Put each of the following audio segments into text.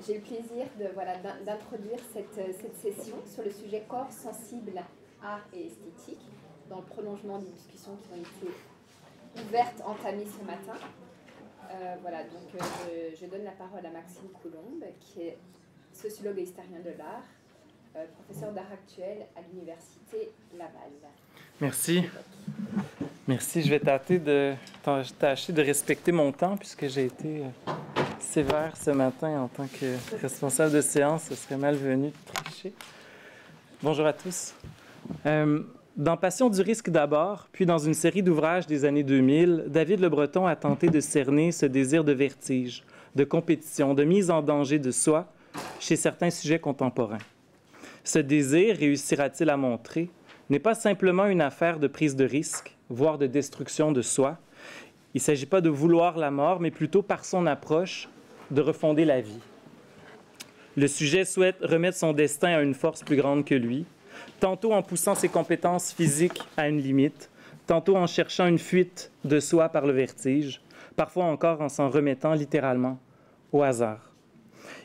J'ai le plaisir d'introduire cette session sur le sujet corps sensible, art et esthétique, dans le prolongement des discussions qui ont été ouvertes, entamées ce matin. Je donne la parole à Maxime Coulombe, qui est sociologue et historien de l'art, professeur d'art actuel à l'Université Laval. Merci. Merci. Je vais tâcher de respecter mon temps puisque j'ai été sévère ce matin en tant que responsable de séance. Ce serait malvenu de tricher. Bonjour à tous. Dans Passion du risque d'abord, puis dans une série d'ouvrages des années 2000, David Le Breton a tenté de cerner ce désir de vertige, de compétition, de mise en danger de soi chez certains sujets contemporains. Ce désir, réussira-t-il à montrer, n'est pas simplement une affaire de prise de risque, voire de destruction de soi. Il ne s'agit pas de vouloir la mort, mais plutôt par son approche, de refonder la vie. Le sujet souhaite remettre son destin à une force plus grande que lui, tantôt en poussant ses compétences physiques à une limite, tantôt en cherchant une fuite de soi par le vertige, parfois encore en s'en remettant littéralement au hasard.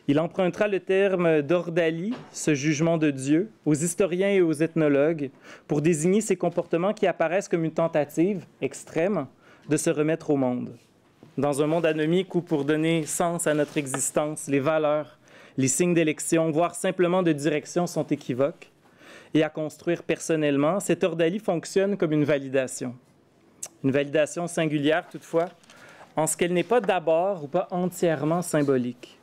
Il empruntera le terme d'ordalie, ce jugement de Dieu, aux historiens et aux ethnologues pour désigner ces comportements qui apparaissent comme une tentative extrême de se remettre au monde. Dans un monde anomique où, pour donner sens à notre existence, les valeurs, les signes d'élection, voire simplement de direction sont équivoques, et à construire personnellement, cette ordalie fonctionne comme une validation. Une validation singulière, toutefois, en ce qu'elle n'est pas d'abord ou pas entièrement symbolique.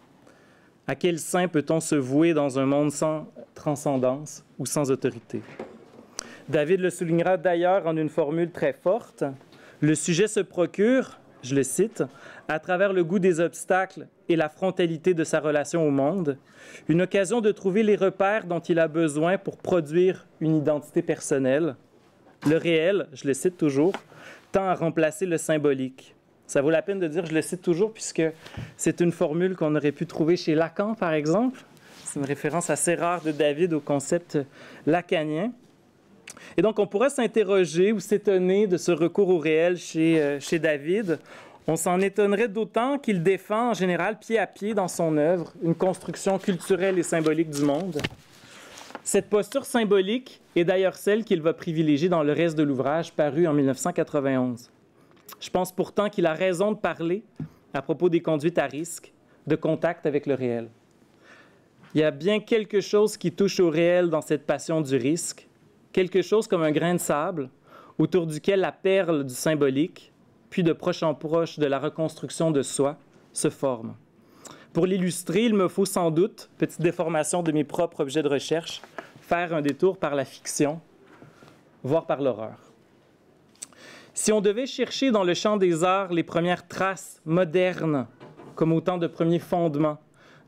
À quel saint peut-on se vouer dans un monde sans transcendance ou sans autorité? David le soulignera d'ailleurs en une formule très forte. Le sujet se procure, je le cite, à travers le goût des obstacles et la frontalité de sa relation au monde, une occasion de trouver les repères dont il a besoin pour produire une identité personnelle. Le réel, je le cite toujours, tend à remplacer le symbolique. Ça vaut la peine de dire, je le cite toujours, puisque c'est une formule qu'on aurait pu trouver chez Lacan, par exemple. C'est une référence assez rare de David au concept lacanien. Et donc, on pourra s'interroger ou s'étonner de ce recours au réel chez David. On s'en étonnerait d'autant qu'il défend, en général, pied à pied dans son œuvre, une construction culturelle et symbolique du monde. Cette posture symbolique est d'ailleurs celle qu'il va privilégier dans le reste de l'ouvrage paru en 1991. Je pense pourtant qu'il a raison de parler, à propos des conduites à risque, de contact avec le réel. Il y a bien quelque chose qui touche au réel dans cette passion du risque, quelque chose comme un grain de sable, autour duquel la perle du symbolique, puis de proche en proche de la reconstruction de soi, se forme. Pour l'illustrer, il me faut sans doute, petite déformation de mes propres objets de recherche, faire un détour par la fiction, voire par l'horreur. Si on devait chercher dans le champ des arts les premières traces modernes, comme autant de premiers fondements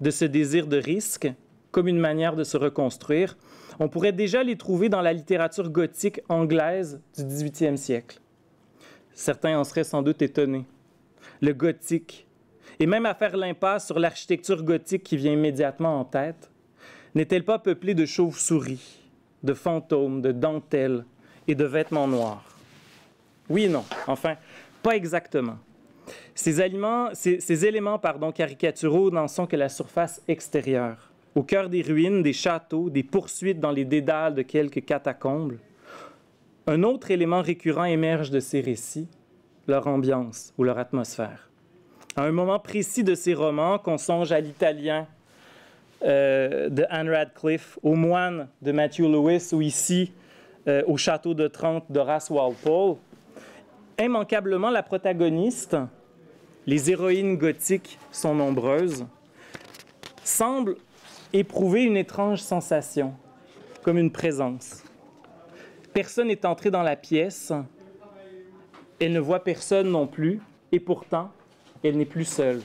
de ce désir de risque, comme une manière de se reconstruire, on pourrait déjà les trouver dans la littérature gothique anglaise du XVIIIe siècle. Certains en seraient sans doute étonnés. Le gothique, et même à faire l'impasse sur l'architecture gothique qui vient immédiatement en tête, n'est-elle pas peuplée de chauves-souris, de fantômes, de dentelles et de vêtements noirs? Oui et non, enfin, pas exactement. Ces éléments caricaturaux n'en sont que la surface extérieure. Au cœur des ruines, des châteaux, des poursuites dans les dédales de quelques catacombes, un autre élément récurrent émerge de ces récits, leur ambiance ou leur atmosphère. À un moment précis de ces romans, qu'on songe à l'Italien de Anne Radcliffe, au Moine de Matthew Lewis ou ici au Château de Trente d'Horace Walpole, immanquablement, la protagoniste, les héroïnes gothiques sont nombreuses, semble éprouver une étrange sensation, comme une présence. Personne n'est entré dans la pièce, elle ne voit personne non plus, et pourtant, elle n'est plus seule.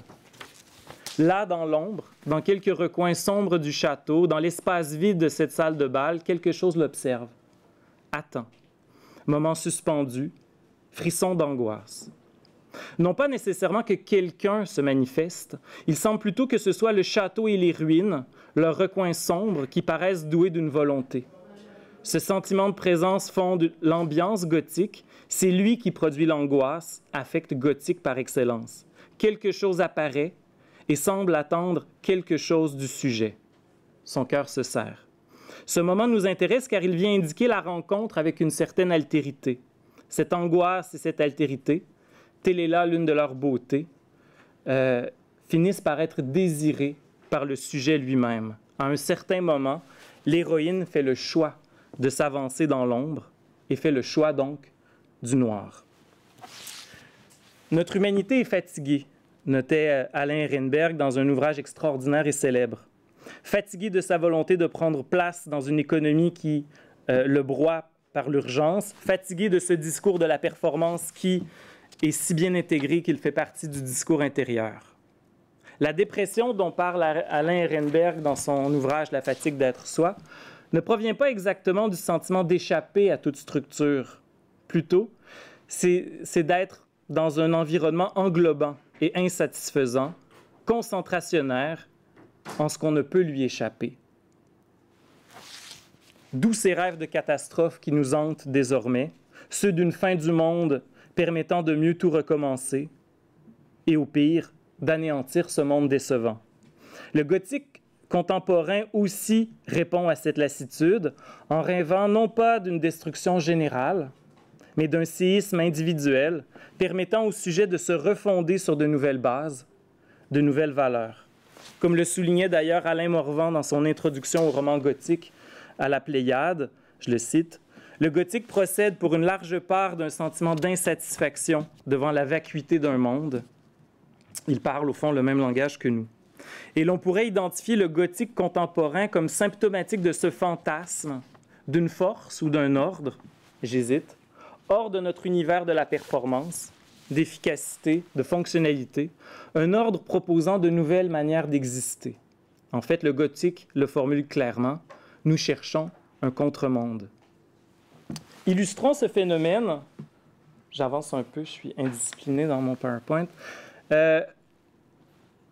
Là, dans l'ombre, dans quelques recoins sombres du château, dans l'espace vide de cette salle de bal, quelque chose l'observe, attend. Moment suspendu, frisson d'angoisse. Non pas nécessairement que quelqu'un se manifeste, il semble plutôt que ce soit le château et les ruines, leurs recoins sombres, qui paraissent doués d'une volonté. Ce sentiment de présence fonde l'ambiance gothique, c'est lui qui produit l'angoisse, affect gothique par excellence. Quelque chose apparaît, et semble attendre quelque chose du sujet. Son cœur se serre. Ce moment nous intéresse car il vient indiquer la rencontre avec une certaine altérité. Cette angoisse et cette altérité, telle est là l'une de leurs beautés, finissent par être désirées par le sujet lui-même. À un certain moment, l'héroïne fait le choix de s'avancer dans l'ombre et fait le choix donc du noir. Notre humanité est fatiguée, notait Alain Ehrenberg dans un ouvrage extraordinaire et célèbre. Fatiguée de sa volonté de prendre place dans une économie qui le broie par l'urgence, fatiguée de ce discours de la performance qui est si bien intégré qu'il fait partie du discours intérieur. La dépression dont parle Alain Ehrenberg dans son ouvrage « La fatigue d'être soi » ne provient pas exactement du sentiment d'échapper à toute structure. Plutôt, c'est d'être dans un environnement englobant et insatisfaisant, concentrationnaire, en ce qu'on ne peut lui échapper. D'où ces rêves de catastrophe qui nous hantent désormais, ceux d'une fin du monde permettant de mieux tout recommencer, et au pire, d'anéantir ce monde décevant. Le gothique contemporain aussi répond à cette lassitude en rêvant non pas d'une destruction générale, mais d'un séisme individuel permettant au sujet de se refonder sur de nouvelles bases, de nouvelles valeurs. Comme le soulignait d'ailleurs Alain Morvan dans son introduction au roman gothique à la Pléiade, je le cite, « Le gothique procède pour une large part d'un sentiment d'insatisfaction devant la vacuité d'un monde. » Il parle au fond le même langage que nous. Et l'on pourrait identifier le gothique contemporain comme symptomatique de ce fantasme, d'une force ou d'un ordre, j'hésite, hors de notre univers de la performance, d'efficacité, de fonctionnalité, un ordre proposant de nouvelles manières d'exister. En fait, le gothique le formule clairement, nous cherchons un contre-monde. Illustrons ce phénomène, j'avance un peu, je suis indiscipliné dans mon PowerPoint,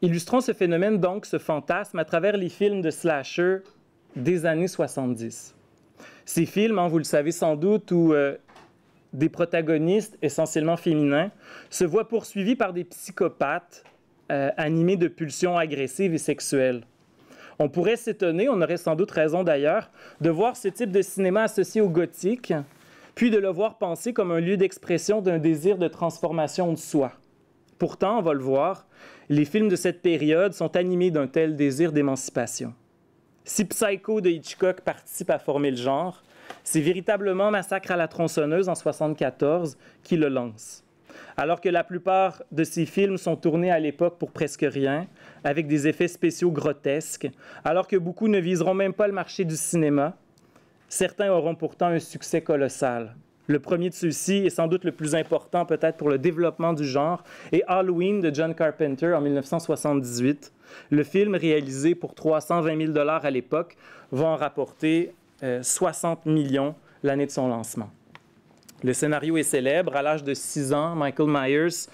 illustrons ce phénomène, donc, ce fantasme, à travers les films de slasher des années 70. Ces films, vous le savez sans doute, où des protagonistes essentiellement féminins se voient poursuivis par des psychopathes animés de pulsions agressives et sexuelles. On pourrait s'étonner, on aurait sans doute raison d'ailleurs, de voir ce type de cinéma associé au gothique, puis de le voir penser comme un lieu d'expression d'un désir de transformation de soi. Pourtant, on va le voir, les films de cette période sont animés d'un tel désir d'émancipation. Si Psycho de Hitchcock participe à former le genre, c'est véritablement Massacre à la tronçonneuse en 1974 qui le lance. Alors que la plupart de ces films sont tournés à l'époque pour presque rien, avec des effets spéciaux grotesques, alors que beaucoup ne viseront même pas le marché du cinéma, certains auront pourtant un succès colossal. Le premier de ceux-ci est sans doute le plus important peut-être pour le développement du genre, est Halloween de John Carpenter en 1978. Le film, réalisé pour 320 000 $ à l'époque, va en rapporter 60 millions l'année de son lancement. Le scénario est célèbre. À l'âge de 6 ans, Michael Myers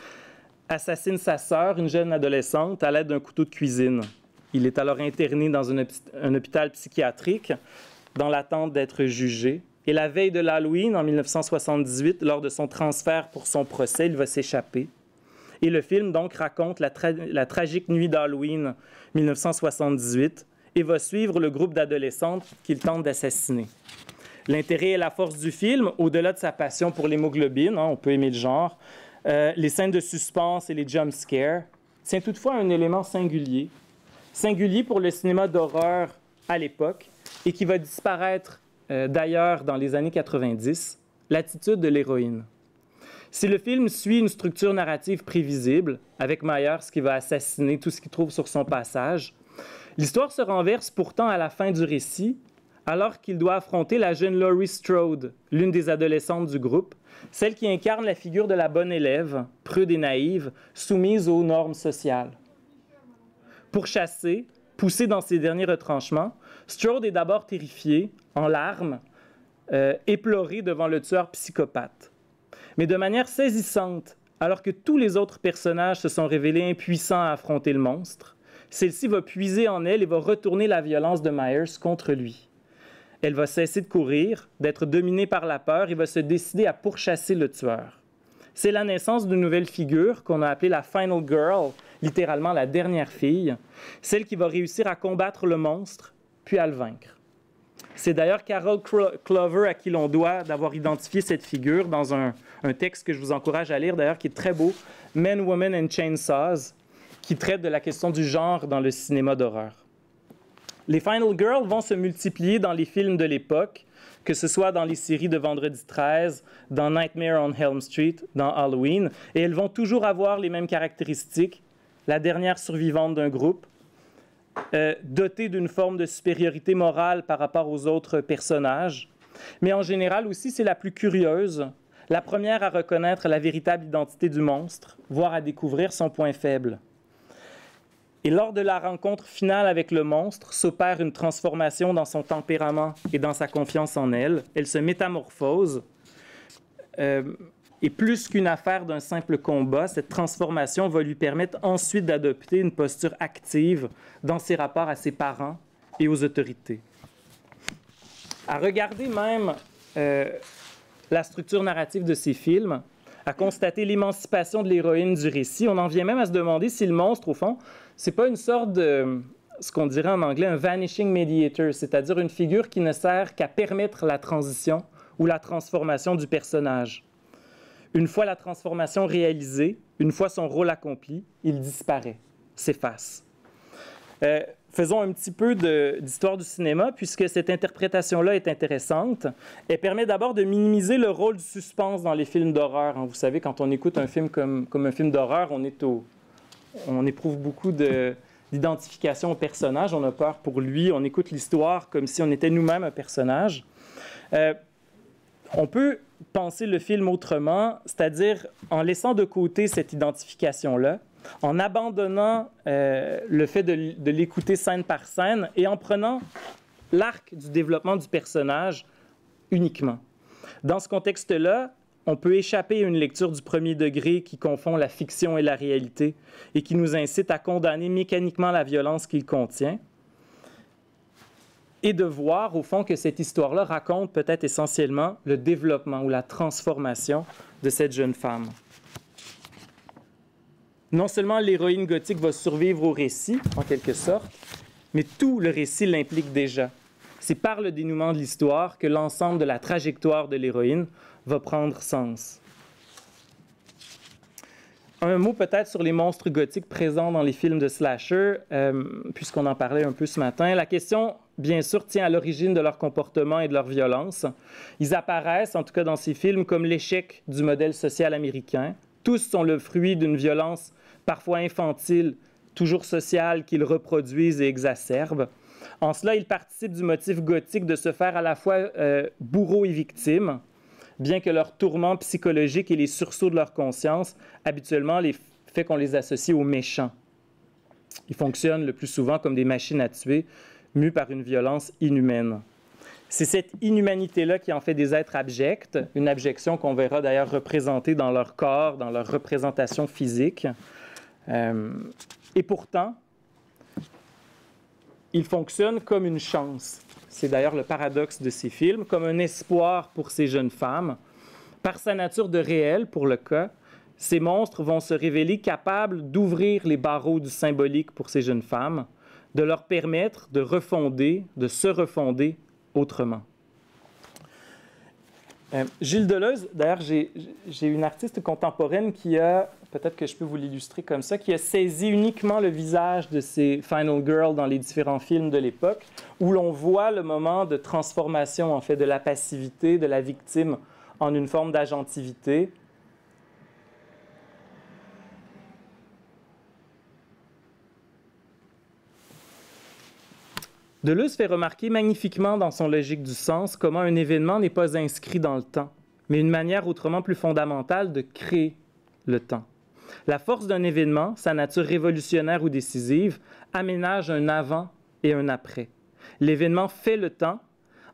assassine sa sœur, une jeune adolescente, à l'aide d'un couteau de cuisine. Il est alors interné dans un hôpital psychiatrique dans l'attente d'être jugé. Et la veille de l'Halloween, en 1978, lors de son transfert pour son procès, il va s'échapper. Et le film, donc, raconte la tragique nuit d'Halloween 1978 et va suivre le groupe d'adolescentes qu'il tente d'assassiner. L'intérêt et la force du film, au-delà de sa passion pour l'hémoglobine, on peut aimer le genre, les scènes de suspense et les jump scares, tient toutefois un élément singulier pour le cinéma d'horreur à l'époque et qui va disparaître d'ailleurs dans les années 90, l'attitude de l'héroïne. Si le film suit une structure narrative prévisible, avec Myers qui va assassiner tout ce qu'il trouve sur son passage, l'histoire se renverse pourtant à la fin du récit, alors qu'il doit affronter la jeune Laurie Strode, l'une des adolescentes du groupe, celle qui incarne la figure de la bonne élève, prude et naïve, soumise aux normes sociales. Pourchassée, poussée dans ses derniers retranchements, Strode est d'abord terrifiée, en larmes, éplorée devant le tueur psychopathe. Mais de manière saisissante, alors que tous les autres personnages se sont révélés impuissants à affronter le monstre, celle-ci va puiser en elle et va retourner la violence de Myers contre lui. Elle va cesser de courir, d'être dominée par la peur et va se décider à pourchasser le tueur. C'est la naissance d'une nouvelle figure qu'on a appelée la Final Girl littéralement la dernière fille, celle qui va réussir à combattre le monstre, puis à le vaincre. C'est d'ailleurs Carol Clover à qui l'on doit d'avoir identifié cette figure dans un texte que je vous encourage à lire, d'ailleurs, qui est très beau, Men, Women and Chainsaws, qui traite de la question du genre dans le cinéma d'horreur. Les Final Girls vont se multiplier dans les films de l'époque, que ce soit dans les séries de Vendredi 13, dans Nightmare on Elm Street, dans Halloween, et elles vont toujours avoir les mêmes caractéristiques, la dernière survivante d'un groupe, dotée d'une forme de supériorité morale par rapport aux autres personnages, mais en général aussi c'est la plus curieuse, la première à reconnaître la véritable identité du monstre, voire à découvrir son point faible. Et lors de la rencontre finale avec le monstre, s'opère une transformation dans son tempérament et dans sa confiance en elle. Elle se métamorphose. Et plus qu'une affaire d'un simple combat, cette transformation va lui permettre ensuite d'adopter une posture active dans ses rapports à ses parents et aux autorités. À regarder même la structure narrative de ces films, à constater l'émancipation de l'héroïne du récit, on en vient même à se demander si le monstre, au fond, c'est pas une sorte de, ce qu'on dirait en anglais, un vanishing mediator, c'est-à-dire une figure qui ne sert qu'à permettre la transition ou la transformation du personnage. Une fois la transformation réalisée, une fois son rôle accompli, il disparaît, s'efface. Faisons un petit peu d'histoire du cinéma, puisque cette interprétation-là est intéressante. Elle permet d'abord de minimiser le rôle du suspense dans les films d'horreur. Vous savez, quand on écoute un film comme un film d'horreur, on éprouve beaucoup d'identification au personnage, on a peur pour lui, on écoute l'histoire comme si on était nous-mêmes un personnage. On peut penser le film autrement, c'est-à-dire en laissant de côté cette identification-là, en abandonnant le fait de l'écouter scène par scène et en prenant l'arc du développement du personnage uniquement. Dans ce contexte-là, on peut échapper à une lecture du premier degré qui confond la fiction et la réalité et qui nous incite à condamner mécaniquement la violence qu'il contient et de voir, au fond, que cette histoire-là raconte peut-être essentiellement le développement ou la transformation de cette jeune femme. Non seulement l'héroïne gothique va survivre au récit, en quelque sorte, mais tout le récit l'implique déjà. C'est par le dénouement de l'histoire que l'ensemble de la trajectoire de l'héroïne va prendre sens. Un mot peut-être sur les monstres gothiques présents dans les films de slasher, puisqu'on en parlait un peu ce matin. La question, bien sûr, tient à l'origine de leur comportement et de leur violence. Ils apparaissent, en tout cas dans ces films, comme l'échec du modèle social américain. Tous sont le fruit d'une violence parfois infantile, toujours sociale, qu'ils reproduisent et exacerbent. En cela, ils participent du motif gothique de se faire à la fois bourreau et victime, bien que leur tourment psychologique et les sursauts de leur conscience, habituellement, les fait qu'on les associe aux méchants. Ils fonctionnent le plus souvent comme des machines à tuer, mues par une violence inhumaine. C'est cette inhumanité-là qui en fait des êtres abjects, une abjection qu'on verra d'ailleurs représentée dans leur corps, dans leur représentation physique. Et pourtant, ils fonctionnent comme une chance. C'est d'ailleurs le paradoxe de ces films, comme un espoir pour ces jeunes femmes. Par sa nature de réel, pour le cas, ces monstres vont se révéler capables d'ouvrir les barreaux du symbolique pour ces jeunes femmes, de leur permettre de refonder, de se refonder autrement. Gilles Deleuze, d'ailleurs, j'ai une artiste contemporaine qui a, peut-être que je peux vous l'illustrer comme ça, qui a saisi uniquement le visage de ces Final Girls dans les différents films de l'époque, où l'on voit le moment de transformation, en fait, de la passivité, de la victime en une forme d'agentivité. Deleuze fait remarquer magnifiquement dans son Logique du sens comment un événement n'est pas inscrit dans le temps, mais une manière autrement plus fondamentale de créer le temps. La force d'un événement, sa nature révolutionnaire ou décisive, aménage un avant et un après. L'événement fait le temps,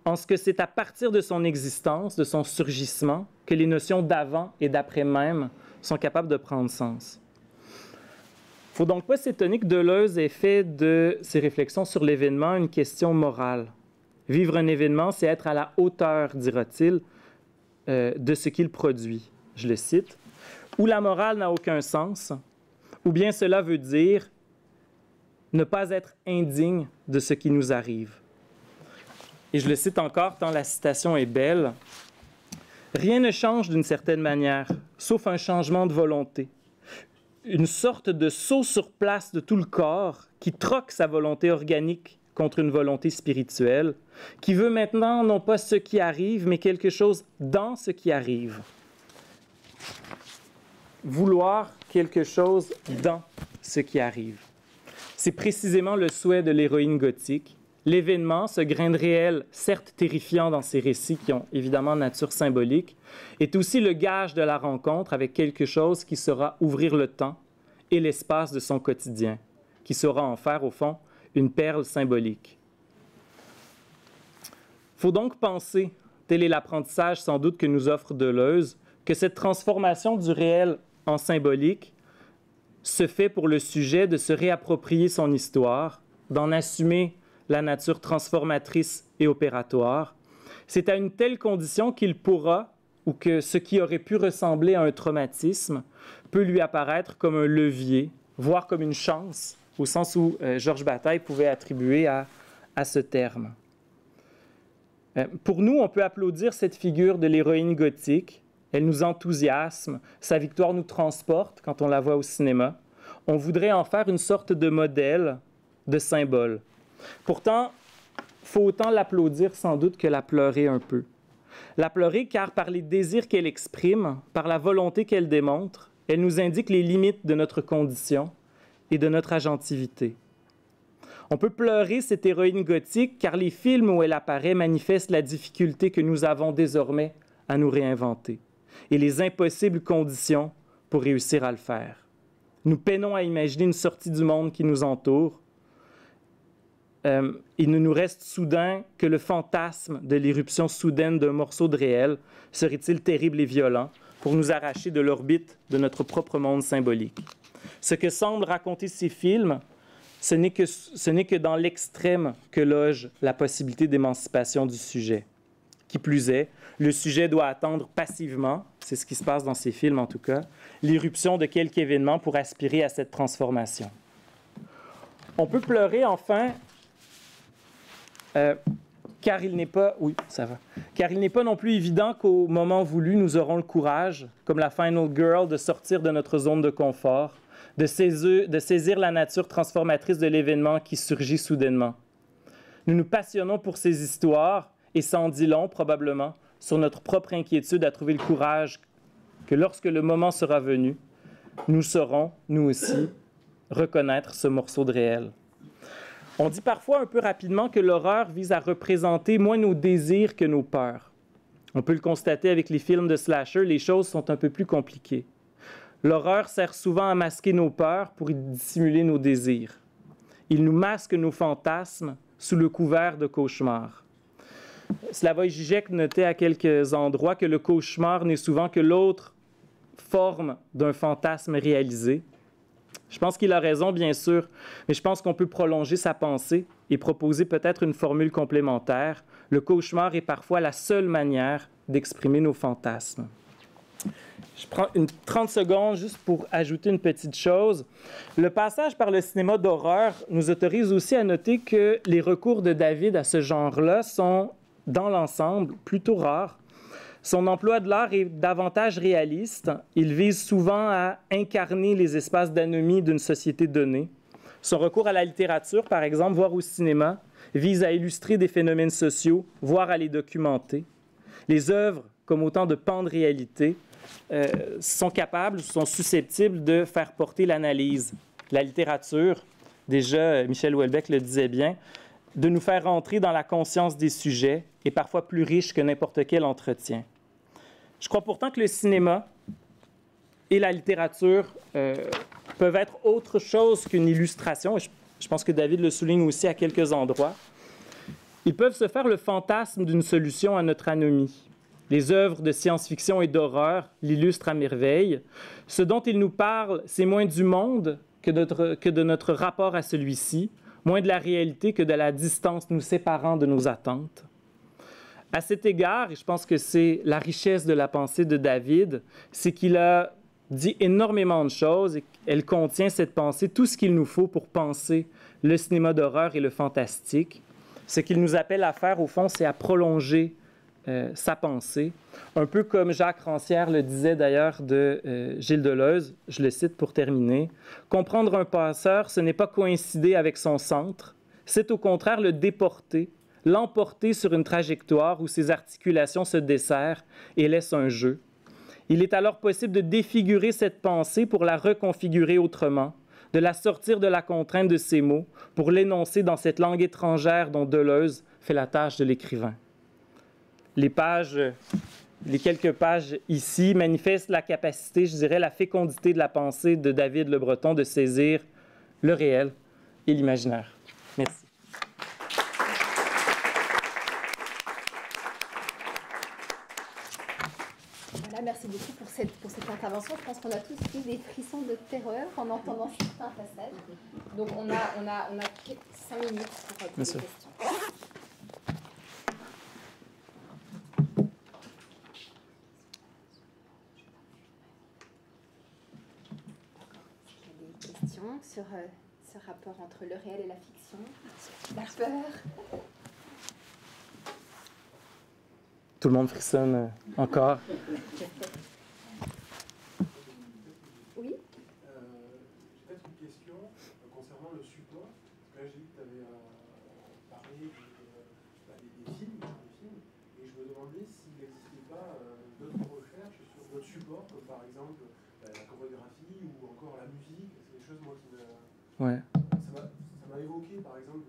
en ce que c'est à partir de son existence, de son surgissement, que les notions d'avant et d'après même sont capables de prendre sens. Il ne faut donc pas s'étonner que Deleuze ait fait de ses réflexions sur l'événement une question morale. Vivre un événement, c'est être à la hauteur, dira-t-il, de ce qu'il produit. Je le cite. Où la morale n'a aucun sens, Ou bien cela veut dire ne pas être indigne de ce qui nous arrive. Et je le cite encore tant la citation est belle. Rien ne change d'une certaine manière, sauf un changement de volonté. Une sorte de saut sur place de tout le corps qui troque sa volonté organique contre une volonté spirituelle, qui veut maintenant non pas ce qui arrive, mais quelque chose dans ce qui arrive. Vouloir quelque chose dans ce qui arrive. C'est précisément le souhait de l'héroïne gothique. L'événement, ce grain de réel, certes terrifiant dans ces récits qui ont évidemment nature symbolique, est aussi le gage de la rencontre avec quelque chose qui saura ouvrir le temps et l'espace de son quotidien, qui saura en faire, au fond, une perle symbolique. Il faut donc penser, tel est l'apprentissage sans doute que nous offre Deleuze, que cette transformation du réel en symbolique se fait pour le sujet de se réapproprier son histoire, d'en assumer la nature transformatrice et opératoire. C'est à une telle condition qu'il pourra, ou que ce qui aurait pu ressembler à un traumatisme, peut lui apparaître comme un levier, voire comme une chance, au sens où Georges Bataille pouvait attribuer à ce terme. Pour nous, on peut applaudir cette figure de l'héroïne gothique. Elle nous enthousiasme, sa victoire nous transporte quand on la voit au cinéma. On voudrait en faire une sorte de modèle, de symbole. Pourtant, il faut autant l'applaudir sans doute que la pleurer un peu. La pleurer car par les désirs qu'elle exprime, par la volonté qu'elle démontre, elle nous indique les limites de notre condition et de notre agentivité. On peut pleurer cette héroïne gothique car les films où elle apparaît manifestent la difficulté que nous avons désormais à nous réinventer et les impossibles conditions pour réussir à le faire. Nous peinons à imaginer une sortie du monde qui nous entoure. Il ne nous reste soudain que le fantasme de l'éruption soudaine d'un morceau de réel, serait-il terrible et violent, pour nous arracher de l'orbite de notre propre monde symbolique. Ce que semblent raconter ces films, ce n'est que dans l'extrême que loge la possibilité d'émancipation du sujet. Qui plus est, le sujet doit attendre passivement, c'est ce qui se passe dans ces films en tout cas, l'irruption de quelque événement pour aspirer à cette transformation. On peut pleurer enfin, car il n'est pas non plus évident qu'au moment voulu, nous aurons le courage, comme la Final Girl, de sortir de notre zone de confort, de saisir la nature transformatrice de l'événement qui surgit soudainement. Nous nous passionnons pour ces histoires, et ça en dit long, probablement, sur notre propre inquiétude à trouver le courage que lorsque le moment sera venu, nous saurons, nous aussi, reconnaître ce morceau de réel. On dit parfois un peu rapidement que l'horreur vise à représenter moins nos désirs que nos peurs. On peut le constater avec les films de slasher, les choses sont un peu plus compliquées. L'horreur sert souvent à masquer nos peurs pour y dissimuler nos désirs. Il nous masque nos fantasmes sous le couvert de cauchemars. Slavoj Žižek notait à quelques endroits que le cauchemar n'est souvent que l'autre forme d'un fantasme réalisé. Je pense qu'il a raison, bien sûr, mais je pense qu'on peut prolonger sa pensée et proposer peut-être une formule complémentaire. Le cauchemar est parfois la seule manière d'exprimer nos fantasmes. Je prends 30 secondes juste pour ajouter une petite chose. Le passage par le cinéma d'horreur nous autorise aussi à noter que les recours de David à ce genre-là sont, dans l'ensemble, plutôt rares. Son emploi de l'art est davantage réaliste. Il vise souvent à incarner les espaces d'anomie d'une société donnée. Son recours à la littérature, par exemple, voire au cinéma, vise à illustrer des phénomènes sociaux, voire à les documenter. Les œuvres, comme autant de pans de réalité, sont susceptibles de faire porter l'analyse. La littérature, déjà, Michel Houellebecq le disait bien, de nous faire entrer dans la conscience des sujets est parfois plus riche que n'importe quel entretien. Je crois pourtant que le cinéma et la littérature peuvent être autre chose qu'une illustration. Je pense que David le souligne aussi à quelques endroits. Ils peuvent se faire le fantasme d'une solution à notre anomie. Les œuvres de science-fiction et d'horreur l'illustrent à merveille. Ce dont ils nous parlent, c'est moins du monde que de notre rapport à celui-ci, moins de la réalité que de la distance nous séparant de nos attentes. À cet égard, et je pense que c'est la richesse de la pensée de David, c'est qu'il a dit énormément de choses et elle contient cette pensée, tout ce qu'il nous faut pour penser le cinéma d'horreur et le fantastique. Ce qu'il nous appelle à faire, au fond, c'est à prolonger sa pensée. Un peu comme Jacques Rancière le disait d'ailleurs de Gilles Deleuze, je le cite pour terminer, « Comprendre un passeur, ce n'est pas coïncider avec son centre, c'est au contraire le déporter, l'emporter sur une trajectoire où ses articulations se desserrent et laissent un jeu. Il est alors possible de défigurer cette pensée pour la reconfigurer autrement, de la sortir de la contrainte de ses mots pour l'énoncer dans cette langue étrangère dont Deleuze fait la tâche de l'écrivain. » Les quelques pages ici manifestent la capacité, je dirais, la fécondité de la pensée de David Le Breton de saisir le réel et l'imaginaire. Merci. Voilà, merci beaucoup pour cette intervention. Je pense qu'on a tous eu des frissons de terreur en entendant certains passages. Donc on a 5 minutes pour poser des questions. Sur ce rapport entre le réel et la fiction, la peur. Tout le monde frissonne encore. Oui. J'ai peut-être une question concernant le support. Parce que là, j'ai vu que tu avais parlé des films, et je me demandais s'il n'existait pas d'autres recherches sur d'autres supports, comme par exemple la chorégraphie ou encore la musique. C'est des choses, moi, qui me... Ouais. Ça m'a évoqué, par exemple,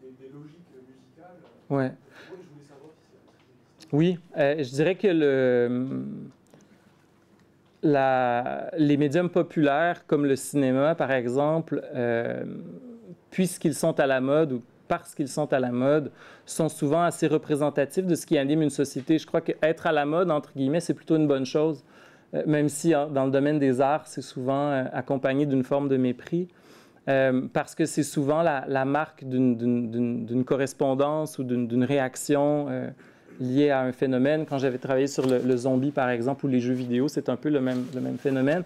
des logiques musicales. Ouais. Je voulais savoir si c'est... Oui, je dirais que les médiums populaires, comme le cinéma, par exemple, puisqu'ils sont à la mode ou parce qu'ils sont à la mode, sont souvent assez représentatifs de ce qui anime une société. Je crois qu'être à la mode, entre guillemets, c'est plutôt une bonne chose, même si dans le domaine des arts, c'est souvent accompagné d'une forme de mépris, parce que c'est souvent la marque d'une correspondance ou d'une réaction liée à un phénomène. Quand j'avais travaillé sur le zombie, par exemple, ou les jeux vidéo, c'est un peu le même phénomène.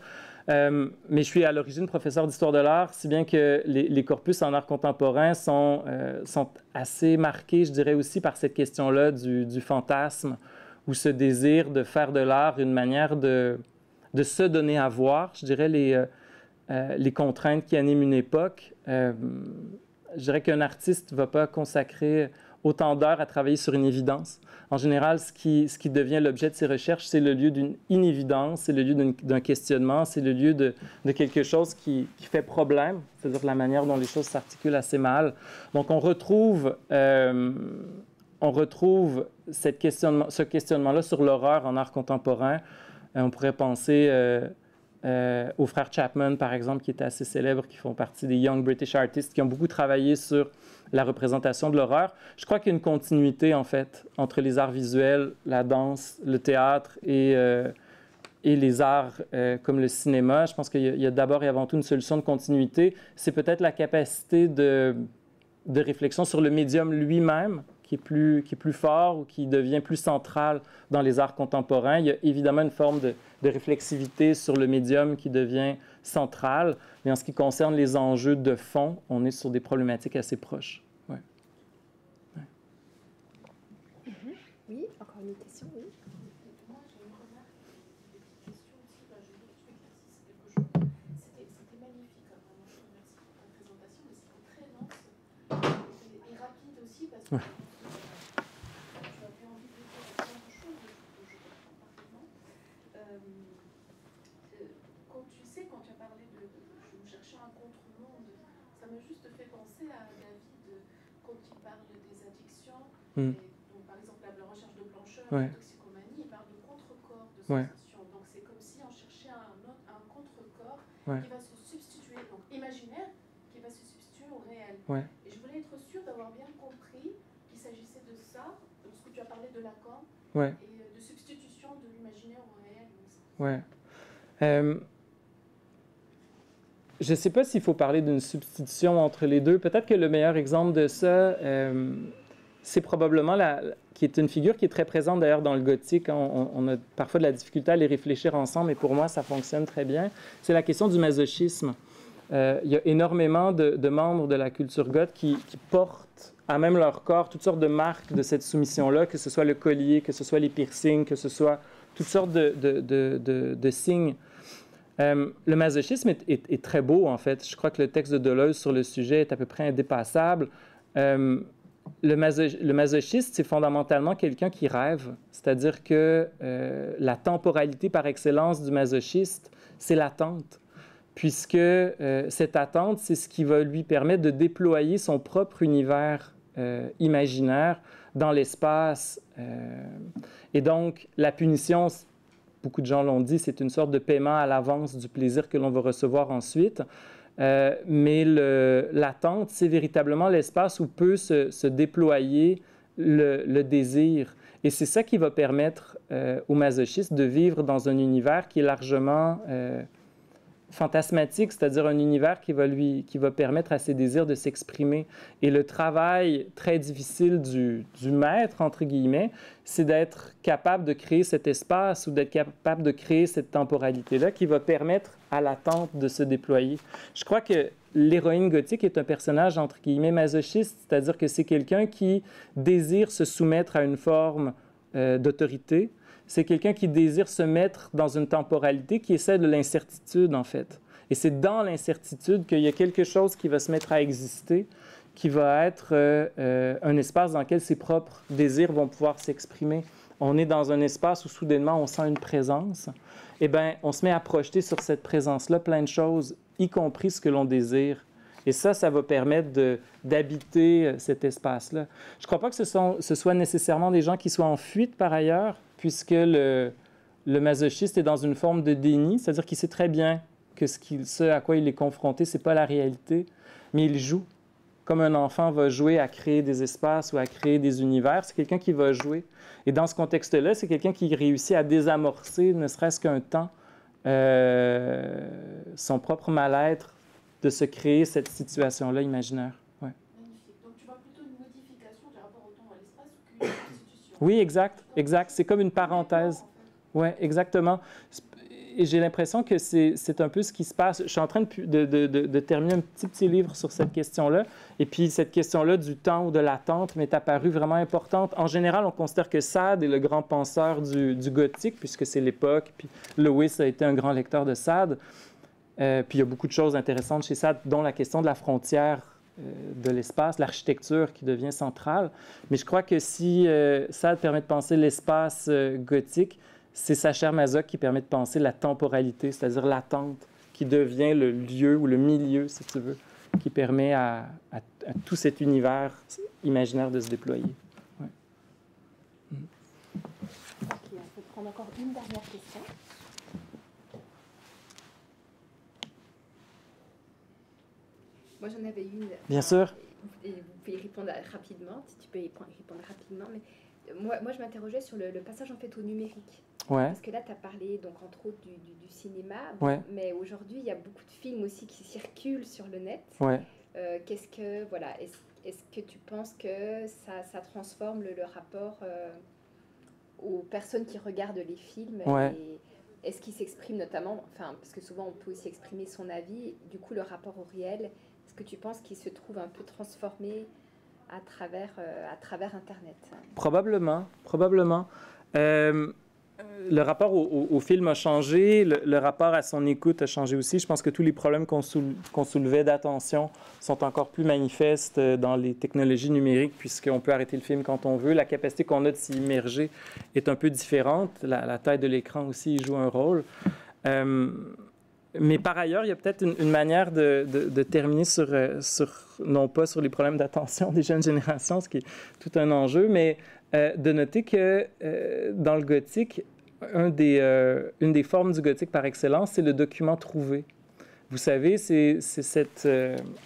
Mais je suis à l'origine professeur d'histoire de l'art, si bien que les corpus en art contemporain sont assez marqués, je dirais aussi, par cette question-là du fantasme ou ce désir de faire de l'art une manière de se donner à voir, je dirais, les contraintes qui animent une époque. Je dirais qu'un artiste ne va pas consacrer autant d'heures à travailler sur une évidence. En général, ce qui devient l'objet de ses recherches, c'est le lieu d'une inévidence, c'est le lieu d'un questionnement, c'est le lieu de quelque chose qui fait problème, c'est-à-dire la manière dont les choses s'articulent assez mal. Donc, on retrouve ce questionnement-là sur l'horreur en art contemporain. On pourrait penser aux frères Chapman, par exemple, qui étaient assez célèbres, qui font partie des Young British Artists, qui ont beaucoup travaillé sur la représentation de l'horreur. Je crois qu'il y a une continuité, en fait, entre les arts visuels, la danse, le théâtre et les arts comme le cinéma. Je pense qu'il y a d'abord et avant tout une solution de continuité. C'est peut-être la capacité de réflexion sur le médium lui-même qui est plus fort ou qui devient plus central dans les arts contemporains. Il y a évidemment une forme de réflexivité sur le médium qui devient centrale, mais en ce qui concerne les enjeux de fond, on est sur des problématiques assez proches. Ouais. Ouais. Oui, encore une question, oui. Moi, j'ai une remarque, des petites questions aussi. Je veux que tu éclaircisses quelque chose. C'était magnifique, hein, vraiment. Je te remercie pour ta présentation, mais c'était très dense et rapide aussi parce que tu avais envie de dire plein de choses que je comprends parfaitement. Quand tu as parlé je cherchais un contre-monde, ça m'a juste fait penser à David quand il parle des addictions. Donc, par exemple, la recherche de blancheur, la toxicomanie, il parle de contre-corps, de sensation. Donc c'est comme si on cherchait un contre-corps qui va se substituer, donc imaginaire, qui va se substituer au réel. Et je voulais être sûre d'avoir bien compris qu'il s'agissait de ça, parce que tu as parlé de Lacan, et de substitution de l'imaginaire au réel. Je ne sais pas s'il faut parler d'une substitution entre les deux. Peut-être que le meilleur exemple de ça, c'est probablement qui est une figure qui est très présente d'ailleurs dans le gothique. On a parfois de la difficulté à les réfléchir ensemble, mais pour moi, ça fonctionne très bien. C'est la question du masochisme. Il y a énormément de membres de la culture gothe qui portent à même leur corps toutes sortes de marques de cette soumission-là, que ce soit le collier, que ce soit les piercings, que ce soit toutes sortes de signes. Le masochisme est très beau, en fait. Je crois que le texte de Deleuze sur le sujet est à peu près indépassable. Le masochiste, c'est fondamentalement quelqu'un qui rêve. C'est-à-dire que la temporalité par excellence du masochiste, c'est l'attente. Puisque cette attente, c'est ce qui va lui permettre de déployer son propre univers imaginaire dans l'espace. Et donc, la punition, beaucoup de gens l'ont dit, c'est une sorte de paiement à l'avance du plaisir que l'on va recevoir ensuite. Mais l'attente, c'est véritablement l'espace où peut se déployer le désir. Et c'est ça qui va permettre au masochiste de vivre dans un univers qui est largement fantasmatique, c'est-à-dire un univers qui va permettre à ses désirs de s'exprimer. Et le travail très difficile du maître, entre guillemets, c'est d'être capable de créer cet espace ou d'être capable de créer cette temporalité-là qui va permettre à l'attente de se déployer. Je crois que l'héroïne gothique est un personnage, entre guillemets, masochiste, c'est-à-dire que c'est quelqu'un qui désire se soumettre à une forme d'autorité. C'est quelqu'un qui désire se mettre dans une temporalité qui est celle de l'incertitude, en fait. Et c'est dans l'incertitude qu'il y a quelque chose qui va se mettre à exister, qui va être un espace dans lequel ses propres désirs vont pouvoir s'exprimer. On est dans un espace où soudainement on sent une présence. Eh bien, on se met à projeter sur cette présence-là plein de choses, y compris ce que l'on désire. Et ça va permettre d'habiter cet espace-là. Je ne crois pas que ce soit nécessairement des gens qui soient en fuite par ailleurs, puisque le masochiste est dans une forme de déni, c'est-à-dire qu'il sait très bien que ce à quoi il est confronté, ce n'est pas la réalité, mais il joue. Comme un enfant va jouer à créer des espaces ou à créer des univers, c'est quelqu'un qui va jouer. Et dans ce contexte-là, c'est quelqu'un qui réussit à désamorcer, ne serait-ce qu'un temps, son propre mal-être, de se créer cette situation-là imaginaire. Ouais. Magnifique. Donc tu vois plutôt une modification du rapport au temps et à l'espace qu'une substitution. Oui, exact. C'est comme une parenthèse. Oui, exactement. Et j'ai l'impression que c'est un peu ce qui se passe. Je suis en train de terminer un petit livre sur cette question-là. Et puis, cette question-là du temps ou de l'attente m'est apparue vraiment importante. En général, on considère que Sade est le grand penseur du gothique, puisque c'est l'époque. Puis Lewis a été un grand lecteur de Sade. Puis il y a beaucoup de choses intéressantes chez Sade, dont la question de la frontière de l'espace, l'architecture qui devient centrale. Mais je crois que si Sade permet de penser l'espace gothique, c'est Sacher Masoch qui permet de penser la temporalité, c'est-à-dire l'attente, qui devient le lieu ou le milieu, si tu veux, qui permet à tout cet univers imaginaire de se déployer. Ouais. OK, on peut prendre encore une dernière question. Moi, j'en avais une. Bien sûr. Et vous pouvez répondre rapidement, si tu peux répondre rapidement. Mais moi je m'interrogeais sur le passage en fait au numérique. Ouais. Parce que là, tu as parlé, donc, entre autres, du cinéma. Ouais. Mais aujourd'hui, il y a beaucoup de films aussi qui circulent sur le net. Ouais. Est-ce que tu penses que ça transforme le rapport aux personnes qui regardent les films? Ouais. Et est-ce qu'il s'exprime notamment, parce que souvent, on peut aussi exprimer son avis, du coup, le rapport au réel, est-ce que tu penses qu'il se trouve un peu transformé à travers Internet? Probablement. Le rapport au film a changé, le rapport à son écoute a changé aussi. Je pense que tous les problèmes qu'on soulevait d'attention sont encore plus manifestes dans les technologies numériques, puisqu'on peut arrêter le film quand on veut. La capacité qu'on a de s'y immerger est un peu différente. La taille de l'écran aussi joue un rôle. Mais par ailleurs, il y a peut-être une manière de terminer non pas sur les problèmes d'attention des jeunes générations, ce qui est tout un enjeu, mais de noter que dans le gothique, une des formes du gothique par excellence, c'est le document trouvé. Vous savez,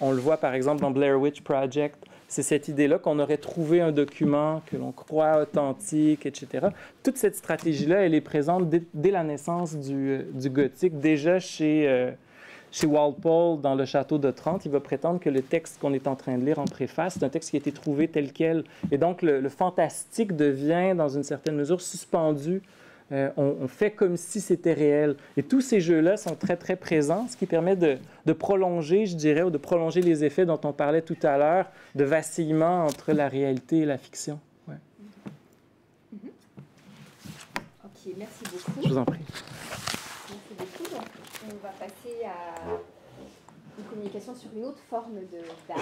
on le voit par exemple dans Blair Witch Project, c'est cette idée-là qu'on aurait trouvé un document que l'on croit authentique, etc. Toute cette stratégie-là, elle est présente dès la naissance du gothique, déjà chez chez Walpole, dans Le Château d'Otrante, il va prétendre que le texte qu'on est en train de lire en préface, c'est un texte qui a été trouvé tel quel. Et donc, le fantastique devient, dans une certaine mesure, suspendu. On fait comme si c'était réel. Et tous ces jeux-là sont très, très présents, ce qui permet de prolonger, je dirais, ou de prolonger les effets dont on parlait tout à l'heure, de vacillement entre la réalité et la fiction. Ouais. OK, merci beaucoup. Je vous en prie. Merci beaucoup. Donc, on va passer à une communication sur une autre forme d'art.